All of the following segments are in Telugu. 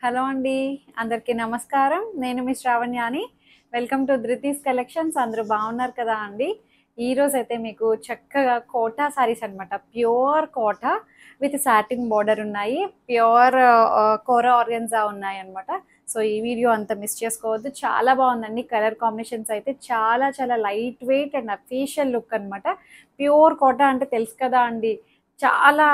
హలో అండి. అందరికీ నమస్కారం. నేను మీ శ్రావణ్యాని. Welcome to Dhruti's collections. అందరూ బాగున్నారు కదా అండి. ఈరోజైతే మీకు చక్కగా కోటా సారీస్ అనమాట. Pure Kota with satin border ఉన్నాయి. ప్యూర్ కోరా ఆర్గన్జా ఉన్నాయి అనమాట. సో ఈ వీడియో అంతా మిస్ చేసుకోవద్దు. చాలా బాగుందండి. కలర్ కాంబినేషన్స్ అయితే చాలా చాలా light weight and official look అనమాట. ప్యూర్ కోటా అంటే తెలుసు కదా అండి, చాలా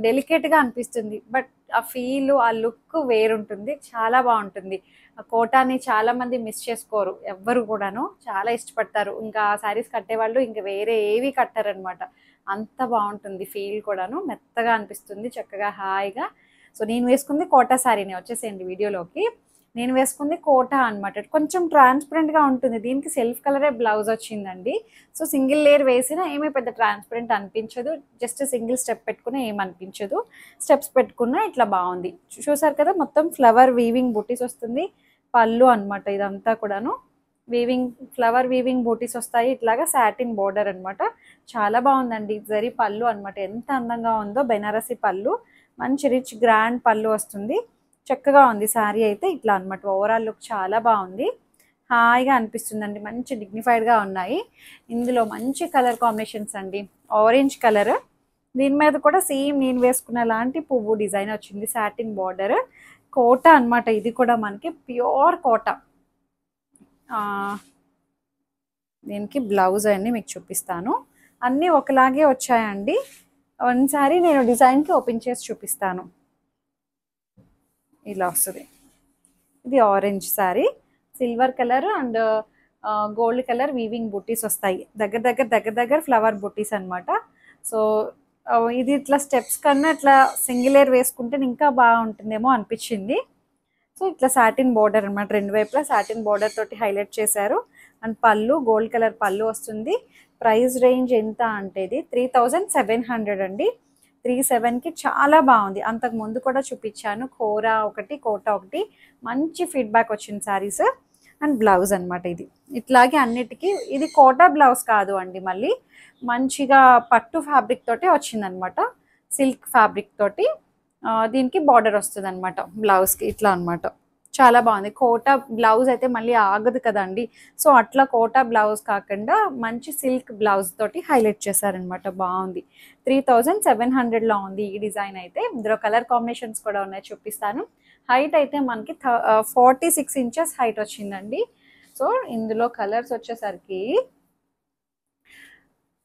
డెలికేట్గా అనిపిస్తుంది. బట్ ఆ ఫీల్ ఆ లుక్ వేరుంటుంది. చాలా బాగుంటుంది. ఆ కోటాని చాలా మంది మిస్ చేసుకోరు, ఎవ్వరు కూడాను చాలా ఇష్టపడతారు. ఇంకా శారీస్ కట్టేవాళ్ళు ఇంకా వేరే ఏవి కట్టారనమాట. అంత బాగుంటుంది. ఫీల్ కూడాను మెత్తగా అనిపిస్తుంది, చక్కగా హాయిగా. సో నేను వేసుకుంది కోటా శారీనే. వచ్చేసేయండి వీడియోలోకి. నేను వేసుకుంది కోటా అనమాట. కొంచెం ట్రాన్స్పరెంట్గా ఉంటుంది. దీనికి సెల్ఫ్ కలరే బ్లౌజ్ వచ్చిందండి. సో సింగిల్ లేయర్ వేసినా ఏమీ పెద్ద ట్రాన్స్పరెంట్ అనిపించదు. జస్ట్ సింగిల్ స్టెప్ పెట్టుకున్నా ఏమనిపించదు. స్టెప్స్ పెట్టుకున్నా ఇట్లా బాగుంది. చూసారు కదా, మొత్తం ఫ్లవర్ వీవింగ్ బూటీస్ వస్తుంది. పళ్ళు అనమాట ఇదంతా కూడాను. వీవింగ్ ఫ్లవర్ వీవింగ్ బూటీస్ వస్తాయి. ఇట్లాగా సాటిన్ బోర్డర్ అనమాట. చాలా బాగుందండి. జరీ పళ్ళు అనమాట. ఎంత అందంగా ఉందో. బెనారసి పళ్ళు, మంచి రిచ్ గ్రాండ్ పళ్ళు వస్తుంది. చక్కగా ఉంది శారీ అయితే. ఇట్లా అనమాట. ఓవరాల్ లుక్ చాలా బాగుంది. హాయిగా అనిపిస్తుందండి. మంచి డిగ్నిఫైడ్గా ఉన్నాయి. ఇందులో మంచి కలర్ కాంబినేషన్స్ అండి. ఆరెంజ్ కలర్, దీని మీద కూడా సేమ్ నేను వేసుకున్న లాంటి పువ్వు డిజైన్ వచ్చింది. సాటిన్ బార్డర్, కోటా అనమాట. ఇది కూడా మనకి ప్యూర్ కోటా. దీనికి బ్లౌజ్ అన్ని మీకు చూపిస్తాను. అన్నీ ఒకలాగే వచ్చాయండి. ఒకసారి నేను డిజైన్కి ఓపెన్ చేసి చూపిస్తాను. ఇలా వస్తుంది. ఇది orange sari, silver colour and gold colour weaving buttis వస్తాయి. దగ్గర ఫ్లవర్ బుట్టీస్ అనమాట. సో ఇది ఇట్లా స్టెప్స్ కన్నా ఇట్లా సింగిల్ ఎయిర్ వేసుకుంటే ఇంకా బాగుంటుందేమో అనిపించింది. సో ఇట్లా సాటిన్ బోర్డర్ అనమాట. రెండు వైపులా సాటిన్ బోర్డర్ తోటి హైలైట్ చేశారు. అండ్ పళ్ళు గోల్డ్ కలర్ పళ్ళు వస్తుంది. ప్రైస్ రేంజ్ ఎంత అంటే ఇది 3700 అండి. 37కి చాలా బాగుంది. అంతకు ముందు కూడా చూపించాను. కోరా ఒకటి, కోటా ఒకటి. మంచి ఫీడ్బ్యాక్ వచ్చింది శారీస్. అండ్ బ్లౌజ్ అనమాట ఇది. ఇట్లాగే అన్నిటికీ ఇది కోటా బ్లౌజ్ కాదు అండి, మళ్ళీ మంచిగా పట్టు ఫ్యాబ్రిక్ తోటి వచ్చిందనమాట. సిల్క్ ఫ్యాబ్రిక్ తోటి దీనికి బార్డర్ వస్తుంది అనమాట బ్లౌజ్కి. ఇట్లా అనమాట. చాలా బాగుంది. కోటా బ్లౌజ్ అయితే మళ్ళీ ఆగదు కదండి. సో అట్లా కోటా బ్లౌజ్ కాకుండా మంచి సిల్క్ బ్లౌజ్ తోటి హైలైట్ చేశారనమాట. బాగుంది. 3700లో ఉంది ఈ డిజైన్ అయితే. ఇందులో కలర్ కాంబినేషన్స్ కూడా ఉన్నాయి, చూపిస్తాను. హైట్ అయితే మనకి 46 ఇంచెస్ హైట్ వచ్చిందండి. సో ఇందులో కలర్స్ వచ్చేసరికి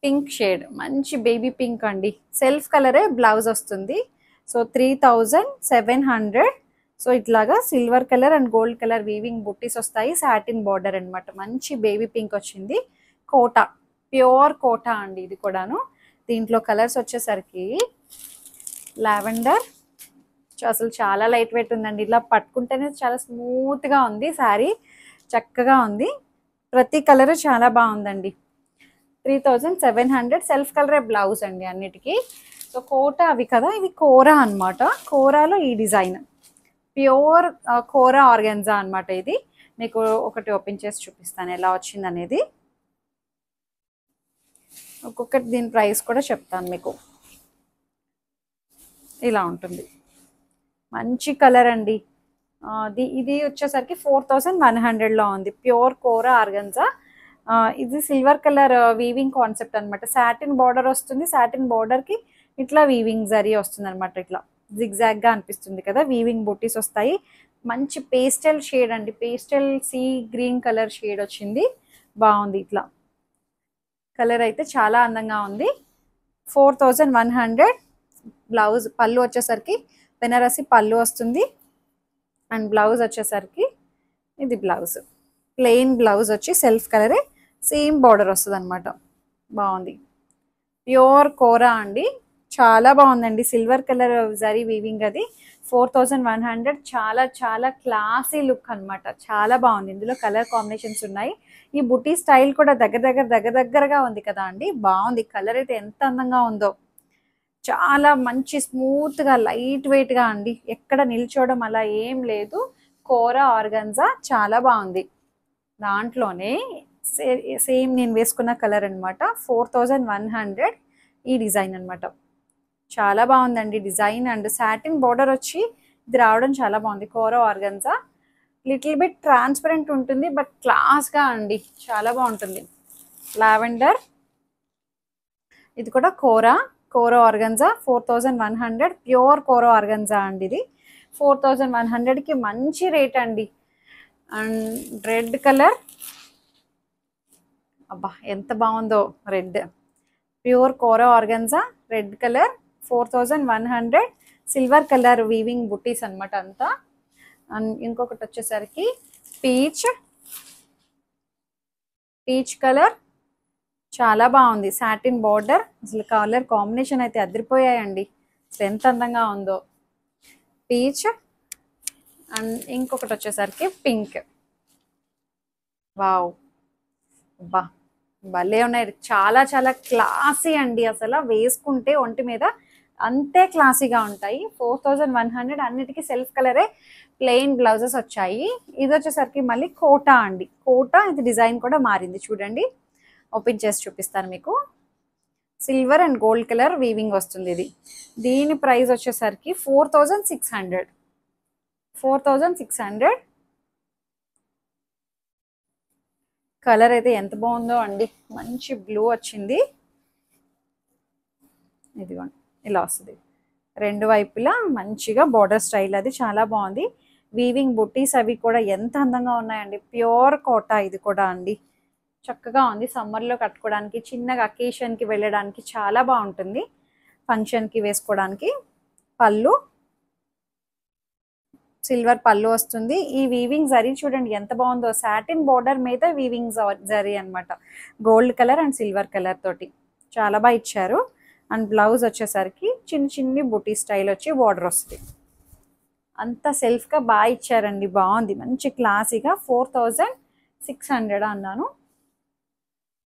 పింక్ షేడ్, మంచి బేబీ పింక్ అండి. సెల్ఫ్ కలరే బ్లౌజ్ వస్తుంది. సో 3700. సో ఇట్లాగా silver colour and gold colour weaving buttis వస్తాయి. సాటిన్ బార్డర్ అనమాట. మంచి బేబీ పింక్ వచ్చింది. కోటా, ప్యూర్ కోటా అండి ఇది కూడాను. దీంట్లో కలర్స్ వచ్చేసరికి లావెండర్, అసలు చాలా లైట్ వెయిట్ ఉందండి. ఇలా పట్టుకుంటేనే చాలా స్మూత్గా ఉంది శారీ. చక్కగా ఉంది. ప్రతి కలర్ చాలా బాగుందండి. 3700. సెల్ఫ్ కలరే బ్లౌజ్ అండి అన్నిటికీ. సో కోటా అవి కదా, ఇవి కోరా అనమాట. కోరాలో ఈ డిజైన్ ప్యూర్ కోరా ఆర్గెన్జా అనమాట. ఇది మీకు ఒకటి ఓపెన్ చేసి చూపిస్తాను ఎలా వచ్చింది అనేది. ఒక్కొక్కటి దీని ప్రైస్ కూడా చెప్తాను మీకు. ఇలా ఉంటుంది. మంచి కలర్ అండి. ఇది వచ్చేసరికి 4100లో ఉంది. ప్యూర్ కోరా ఆర్గెన్జా. ఇది సిల్వర్ కలర్ వీవింగ్ కాన్సెప్ట్ అనమాట. సాటిన్ బార్డర్ వస్తుంది. సాటిన్ బార్డర్కి ఇట్లా వీవింగ్ జరీ వస్తుంది అనమాట. ఇట్లా జిగ్జాగ్గా అనిపిస్తుంది కదా. వీవింగ్ బూటీస్ వస్తాయి. మంచి పేస్టల్ షేడ్ అండి. Pastel sea green colour shade వచ్చింది. బాగుంది. ఇట్లా కలర్ అయితే చాలా అందంగా ఉంది. 4100. బ్లౌజ్ పళ్ళు వచ్చేసరికి బెనారసి పళ్ళు వస్తుంది. అండ్ బ్లౌజ్ వచ్చేసరికి ఇది బ్లౌజ్ ప్లెయిన్ బ్లౌజ్ వచ్చి సెల్ఫ్ కలరే సేమ్ బార్డర్ వస్తుంది అనమాట. బాగుంది. ప్యూర్ కోరా అండి. చాలా బాగుందండి. సిల్వర్ కలర్ జరీ వీవింగ్ అది. 4100. చాలా చాలా క్లాసీ లుక్ అనమాట. చాలా బాగుంది. ఇందులో కలర్ కాంబినేషన్స్ ఉన్నాయి. ఈ బుటీ స్టైల్ కూడా దగ్గరగా ఉంది కదా అండి. బాగుంది. కలర్ అయితే ఎంత అందంగా ఉందో. చాలా మంచి స్మూత్గా లైట్ వెయిట్గా అండి. ఎక్కడ నిల్చోవడం అలా ఏం లేదు. కోరా ఆర్గన్జా చాలా బాగుంది. దాంట్లోనే సేమ్ నేను వేసుకున్న కలర్ అనమాట. 4100 ఈ డిజైన్ అనమాట. చాలా బాగుందండి డిజైన్. అండ్ సాటిన్ బార్డర్ వచ్చి ఇది రావడం చాలా బాగుంది. కోరా ఆర్గన్జా లిటిల్ బిట్ ట్రాన్స్పరెంట్ ఉంటుంది, బట్ క్లాస్గా అండి చాలా బాగుంటుంది. లావెండర్, ఇది కూడా కోరా ఆర్గన్జా 4100 ప్యూర్ కోరా ఆర్గన్జా అండి. ఇది 4100కి మంచి రేట్ అండి. అండ్ రెడ్ కలర్, అబ్బా ఎంత బాగుందో red, pure kora organza red colour 4100, silver colour weaving buttis అనమాట అంతా. అండ్ ఇంకొకటి వచ్చేసరికి పీచ్ కలర్, చాలా బాగుంది. సాటిన్ బార్డర్, అసలు కలర్ కాంబినేషన్ అయితే అదిరిపోయాయండి. అసలు ఎంత అందంగా ఉందో పీచ్. అండ్ ఇంకొకటి వచ్చేసరికి పింక్. వావ్, బా భలే ఉన్నాయి. చాలా చాలా క్లాసీ అండి. అసలు వేసుకుంటే ఒంటి మీద అంతే క్లాసీగా ఉంటాయి. 4100, అన్నిటికీ సెల్ఫ్ కలరే, ప్లెయిన్ బ్లౌజెస్ వచ్చాయి. ఇది వచ్చేసరికి మళ్ళీ కోటా అండి. కోటా, ఇది డిజైన్ కూడా మారింది చూడండి. ఓపెన్ చేసి చూపిస్తాను మీకు. Silver and gold colour weaving వస్తుంది ఇది. దీని ప్రైస్ వచ్చేసరికి 4600. కలర్ అయితే ఎంత బాగుందో అండి, మంచి బ్లూ వచ్చింది. ఇదిగోండి ఇలా వస్తుంది. రెండు వైపులా మంచిగా బార్డర్ స్టైల్, అది చాలా బాగుంది. వీవింగ్ బుట్టీస్ అవి కూడా ఎంత అందంగా ఉన్నాయండి. ప్యూర్ కోటా ఇది కూడా అండి, చక్కగా ఉంది. సమ్మర్లో కట్టుకోవడానికి, చిన్నగా అకేషన్కి వెళ్ళడానికి చాలా బాగుంటుంది. ఫంక్షన్కి వేసుకోవడానికి. పళ్ళు, సిల్వర్ పళ్ళు వస్తుంది. ఈ వీవింగ్ జరీ చూడండి ఎంత బాగుందో. సాటిన్ బార్డర్ మీద వీవింగ్ జరీ అనమాట, gold colour and silver colour తోటి చాలా బాగా ఇచ్చారు. అండ్ బ్లౌజ్ వచ్చేసరికి చిన్న చిన్ని బుటీ స్టైల్ వచ్చి బార్డర్ వస్తుంది. అంతా సెల్ఫ్గా బాగా ఇచ్చారండి, బాగుంది. మంచి క్లాసీగా 4600 అన్నాను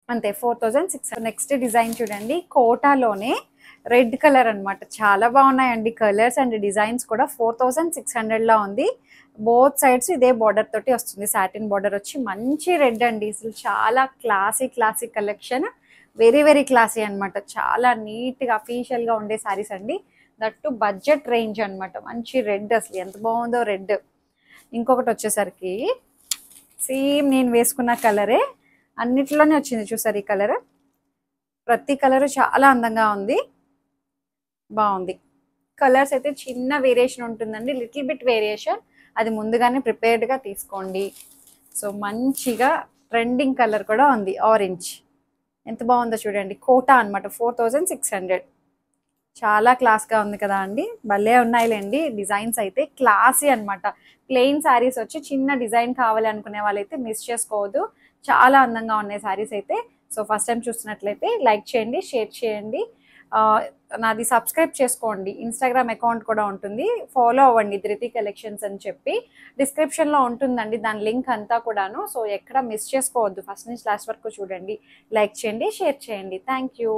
అంతే, 4600. నెక్స్ట్ డిజైన్ చూడండి, కోటాలోనే రెడ్ కలర్ అనమాట. చాలా బాగున్నాయండి కలర్స్ అండ్ డిజైన్స్ కూడా. 4600 ఉంది. బోత్ సైడ్స్ ఇదే బార్డర్ తోటి వస్తుంది. సాటిన్ బార్డర్ వచ్చి మంచి రెడ్ అండి. అసలు చాలా classy collection, very very classy అనమాట. చాలా నీట్గా అఫీషియల్గా ఉండే శారీస్ అండి. దట్టు బడ్జెట్ రేంజ్ అనమాట. మంచి రెడ్, అసలు ఎంత బాగుందో రెడ్. ఇంకొకటి వచ్చేసరికి సేమ్ నేను వేసుకున్న కలరే, అన్నిట్లోనే వచ్చింది చూసారు ఈ కలర్. ప్రతి కలర్ చాలా అందంగా ఉంది, బాగుంది. కలర్స్ అయితే చిన్న వేరియేషన్ ఉంటుందండి, లిటిల్ బిట్ వేరియేషన్. అది ముందుగానే ప్రిపేర్డ్గా తీసుకోండి. సో మంచిగా ట్రెండింగ్ కలర్ కూడా ఉంది, ఆరెంజ్. ఎంత బాగుందో చూడండి. కోటా అనమాట, 4600. చాలా క్లాస్గా ఉంది కదా అండి. భలే ఉన్నాయిలేండి డిజైన్స్ అయితే, క్లాసీ అనమాట. ప్లెయిన్ శారీస్ వచ్చి చిన్న డిజైన్ కావాలి అనుకునే వాళ్ళైతే మిస్ చేసుకోవద్దు. చాలా అందంగా ఉన్నాయి శారీస్ అయితే. సో ఫస్ట్ టైం చూస్తున్నట్లయితే లైక్ చేయండి, షేర్ చేయండి. నాది సబ్స్క్రైబ్ చేసుకోండి. ఇన్స్టాగ్రామ్ అకౌంట్ కూడా ఉంటుంది, ఫాలో అవ్వండి, ధృతి కలెక్షన్స్ అని చెప్పి. డిస్క్రిప్షన్లో ఉంటుందండి దాని లింక్ అంతా కూడాను. సో ఎక్కడ మిస్ చేసుకోవద్దు, ఫస్ట్ నుంచి లాస్ట్ వరకు చూడండి. లైక్ చేయండి, షేర్ చేయండి. Thank you.